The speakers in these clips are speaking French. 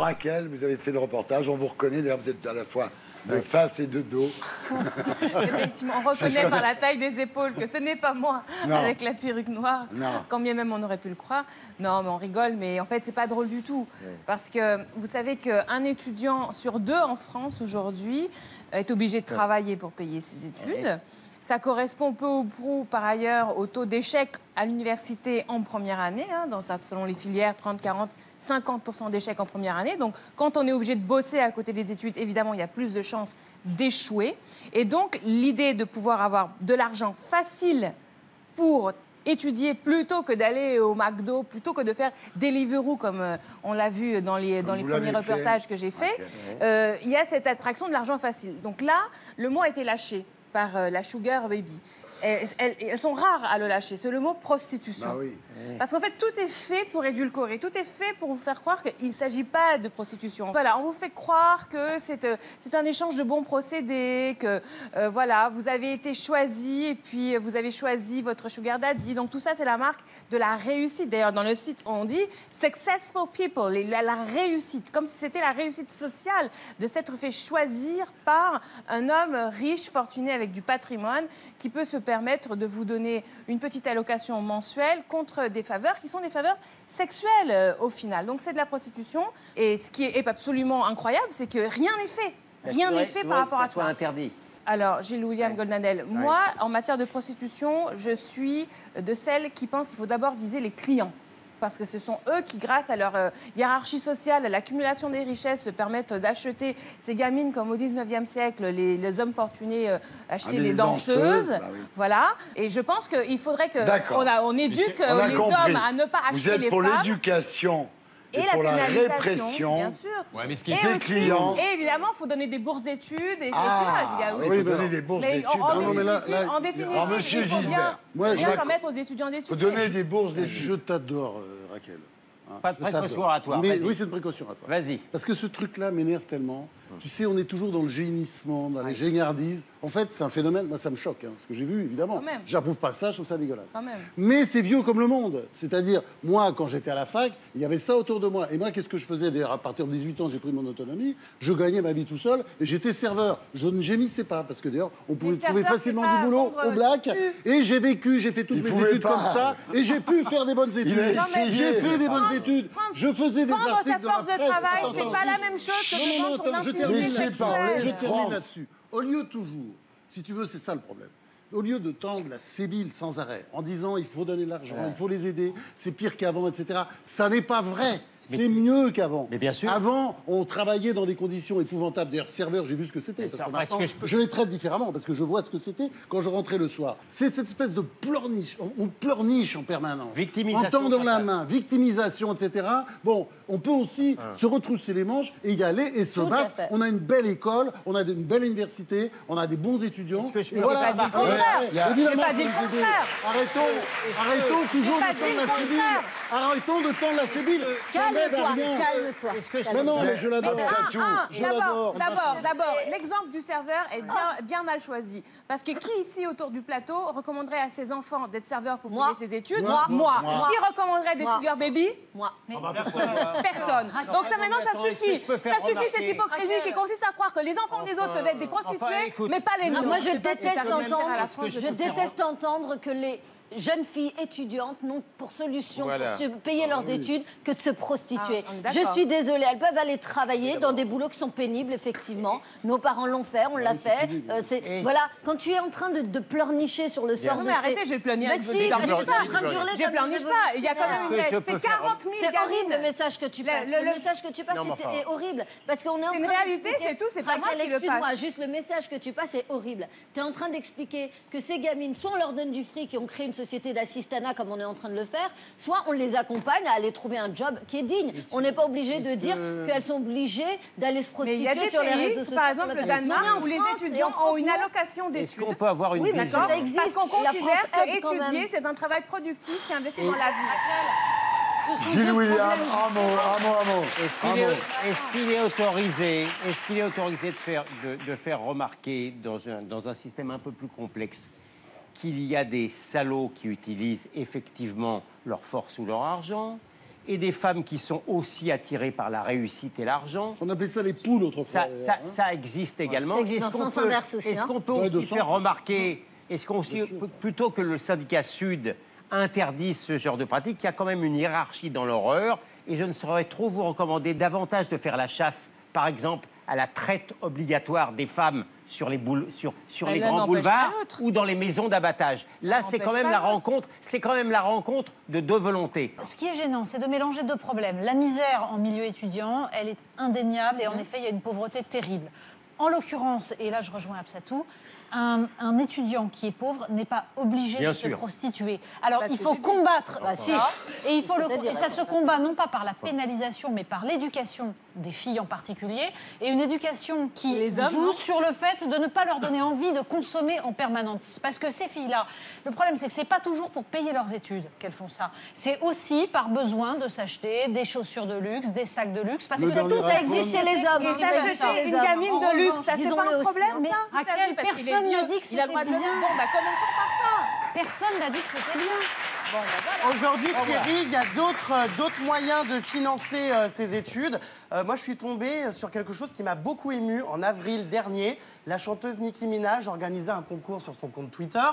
Raquel, vous avez fait le reportage, on vous reconnaît, d'ailleurs vous êtes à la fois de face et de dos. Effectivement, on reconnaît par la taille des épaules que ce n'est pas moi avec la perruque noire, quand bien même on aurait pu le croire. Non, mais on rigole, mais en fait, c'est pas drôle du tout. Parce que vous savez qu'un étudiant sur 2 en France aujourd'hui est obligé de travailler pour payer ses études. Ça correspond peu ou prou, par ailleurs, au taux d'échec à l'université en première année, selon les filières, 30, 40, 50% d'échecs en première année. Donc, quand on est obligé de bosser à côté des études, évidemment, il y a plus de chances d'échouer. Et donc, l'idée de pouvoir avoir de l'argent facile pour étudier plutôt que d'aller au McDo, plutôt que de faire Deliveroo, comme on l'a vu dans les premiers reportages que j'ai faits, il y a cette attraction de l'argent facile. Donc là, le mot a été lâché par la Sugar Baby. Elles sont rares à le lâcher. C'est le mot prostitution. Bah oui. Parce qu'en fait, tout est fait pour édulcorer. Tout est fait pour vous faire croire qu'il ne s'agit pas de prostitution. Voilà, on vous fait croire que c'est un échange de bons procédés, que voilà, vous avez été choisi et puis vous avez choisi votre sugar daddy. Donc tout ça, c'est la marque de la réussite. D'ailleurs, dans le site, on dit « successful people », la réussite, comme si c'était la réussite sociale de s'être fait choisir par un homme riche, fortuné, avec du patrimoine, qui peut se permettre de vous donner une petite allocation mensuelle contre des faveurs qui sont des faveurs sexuelles au final. Donc c'est de la prostitution. Et ce qui est absolument incroyable, c'est que rien n'est fait. Rien n'est fait par rapport à ça. Interdit. Alors, Gilles William Golnadel, moi, en matière de prostitution, je suis de celles qui pensent qu'il faut d'abord viser les clients. Parce que ce sont eux qui, grâce à leur hiérarchie sociale, à l'accumulation des richesses, se permettent d'acheter ces gamines comme au 19e siècle, les hommes fortunés achetaient des danseuses. Bah oui. Voilà. Et je pense qu'il faudrait qu'on éduque les hommes à ne pas acheter les femmes. Vous êtes pour l'éducation et pour la répression. Bien sûr. Ouais, mais ce qui est des clients. Et évidemment, il faut donner des bourses d'études. Et oui, il faut donner des bourses d'études. En définitive, il faut bien permettre aux étudiants d'études. Il faut donner des bourses d'études. Je t'adore, Raquel. Pas de précaution oratoire. Oui, c'est une précaution oratoire. Vas-y. Parce que ce truc-là m'énerve tellement. Tu sais, on est toujours dans le génissement, dans les géniardises. En fait, c'est un phénomène, moi ça me choque, ce que j'ai vu, évidemment. J'approuve pas ça, je trouve ça dégueulasse. Mais c'est vieux comme le monde. C'est-à-dire, moi, quand j'étais à la fac, il y avait ça autour de moi. Et moi, qu'est-ce que je faisais? D'ailleurs, à partir de 18 ans, j'ai pris mon autonomie. Je gagnais ma vie tout seul et j'étais serveur. Je ne gémissais pas, parce que d'ailleurs, on pouvait trouver facilement du boulot au black. Et j'ai vécu, j'ai fait toutes mes études comme ça. Et j'ai pu faire des bonnes études. J'ai fait des bonnes études. Je faisais des articles dans la presse. Vendre sa force de travail, c'est pas la même chose que de vendre son intimité sexuelle. Je termine là-dessus. Au lieu toujours, si tu veux, c'est ça le problème. Au lieu de tendre la sébile sans arrêt, en disant il faut donner de l'argent, il faut les aider, c'est pire qu'avant, etc. Ça n'est pas vrai. C'est mieux qu'avant. Mais bien sûr. Avant, on travaillait dans des conditions épouvantables. D'ailleurs, serveur, j'ai vu ce que c'était. Je les traite différemment parce que je vois ce que c'était quand je rentrais le soir. C'est cette espèce de pleurniche. On pleurniche en permanence. Victimisation. En tendant la main, victimisation, etc. Bon, on peut aussi se retrousser les manches et y aller et se battre. On a une belle école, on a une belle université, on a des bons étudiants. Je n'ai pas dit le contraire. Je n'ai pas dit le contraire. Arrêtons toujours de tendre la sébile. Arrêtons de tendre la sébile. Calme-toi. Mais non, mais je l'adore. D'abord, l'exemple du serveur est bien mal choisi. Parce que qui ici, autour du plateau, recommanderait à ses enfants d'être serveur pour payer ses études? Moi. Qui recommanderait des sugar baby? Moi. Personne. Donc ça, maintenant, ça suffit. Ça suffit, cette hypocrisie qui consiste à croire que les enfants des autres peuvent être des prostituées, mais pas les nôtres. Moi, je déteste entendre que les jeunes filles étudiantes n'ont pour solution pour payer leurs études que de se prostituer. Je suis désolée, elles peuvent aller travailler dans des boulots qui sont pénibles, effectivement. Nos parents l'ont fait, on l'a fait. Voilà, quand tu es en train de pleurnicher sur le sort de... Non mais arrêtez, je pleurniche pas. Je pleurniche pas. Il y a quand même... C'est 40 000 C'est horrible le message que tu passes. Le message que tu passes est horrible. Parce qu'on est en train c'est une réalité, c'est tout, c'est pas moi qui le passe. Excuse-moi, juste le message que tu passes est horrible. Tu es en train d'expliquer que ces gamines, soit on leur donne du fric et on crée une société d'assistanat comme on est en train de le faire, soit on les accompagne à aller trouver un job qui est digne. On n'est pas obligé de dire qu'elles sont obligées d'aller se prostituer sur les réseaux sociaux. Par exemple, le Danemark, où les étudiants ont une allocation d'études. Est-ce qu'on peut avoir une vision? Ça existe. Parce qu'on considère qu'étudier, c'est un travail productif qui investit dans la vie. Gilles William, un mot. Est-ce qu'il est autorisé de faire remarquer dans un système un peu plus complexe qu'il y a des salauds qui utilisent effectivement leur force ou leur argent, et des femmes qui sont aussi attirées par la réussite et l'argent. On appelait ça les poules autrefois. Ça existe également. Est-ce qu'on peut aussi faire remarquer, plutôt que le syndicat Sud interdise ce genre de pratique, il y a quand même une hiérarchie dans l'horreur, et je ne saurais trop vous recommander davantage de faire la chasse, par exemple, à la traite obligatoire des femmes sur les grands boulevards ou dans les maisons d'abattage. Là, c'est quand même la rencontre de deux volontés. Ce qui est gênant, c'est de mélanger deux problèmes. La misère en milieu étudiant, elle est indéniable et en effet, il y a une pauvreté terrible. En l'occurrence, et là je rejoins Absatou, un étudiant qui est pauvre n'est pas obligé de se prostituer. Alors il faut combattre ça, et ça se combat non pas par la pénalisation, mais par l'éducation des filles en particulier, et une éducation qui joue sur le fait de ne pas leur donner envie de consommer en permanence. Parce que ces filles-là, le problème c'est que c'est pas toujours pour payer leurs études qu'elles font ça. C'est aussi par besoin de s'acheter des chaussures de luxe, des sacs de luxe, parce que tout ça existe chez les hommes. Et s'acheter une gamine de luxe, ça c'est pas un problème, mais ça? À quelle personne n'a dit que c'était bien? Bon, bah commençons par ça. Personne n'a dit que c'était bien. Bon, bah, voilà. Aujourd'hui, Thierry, il y a d'autres moyens de financer ses études. Moi, je suis tombée sur quelque chose qui m'a beaucoup ému. En avril dernier, la chanteuse Nicki Minaj organisait un concours sur son compte Twitter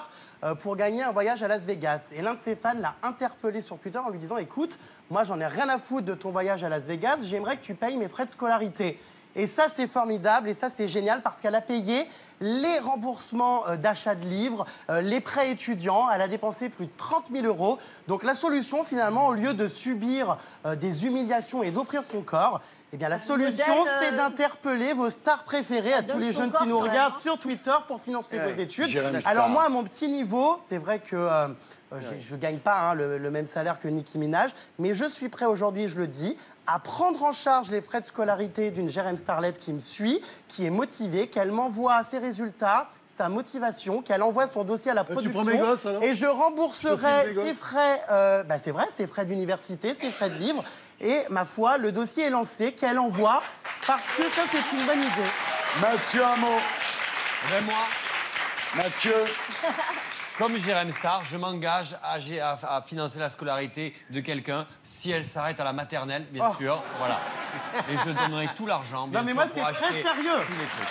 pour gagner un voyage à Las Vegas. Et l'un de ses fans l'a interpellé sur Twitter en lui disant « Écoute, moi, j'en ai rien à foutre de ton voyage à Las Vegas. J'aimerais que tu payes mes frais de scolarité. » Et ça, c'est formidable et ça, c'est génial parce qu'elle a payé les remboursements d'achat de livres, les prêts étudiants. Elle a dépensé plus de 30 000 €. Donc la solution, finalement, au lieu de subir des humiliations et d'offrir son corps, eh bien, la solution, c'est d'interpeller vos stars préférées à tous les jeunes qui nous regardent sur Twitter pour financer vos études. Alors moi, à mon petit niveau, c'est vrai que je ne gagne pas le même salaire que Nicki Minaj, mais je suis prêt aujourd'hui, je le dis, à prendre en charge les frais de scolarité d'une Jérém Starlet qui me suit, qui est motivée, qu'elle m'envoie ses résultats, sa motivation, qu'elle envoie son dossier à la production. Tu prends mes gosses, alors ? Et je rembourserai ses frais, c'est vrai, ses frais d'université, ses frais de livres. Et ma foi, le dossier est lancé, qu'elle envoie, parce que ça, c'est une bonne idée. Mathieu, un mot. Mais moi, Mathieu. comme Jérém Star, je m'engage à financer la scolarité de quelqu'un si elle s'arrête à la maternelle, bien sûr. Voilà. Et je donnerai tout l'argent, bien sûr, Non, mais moi, c'est pour très acheter sérieux. tous les trucs.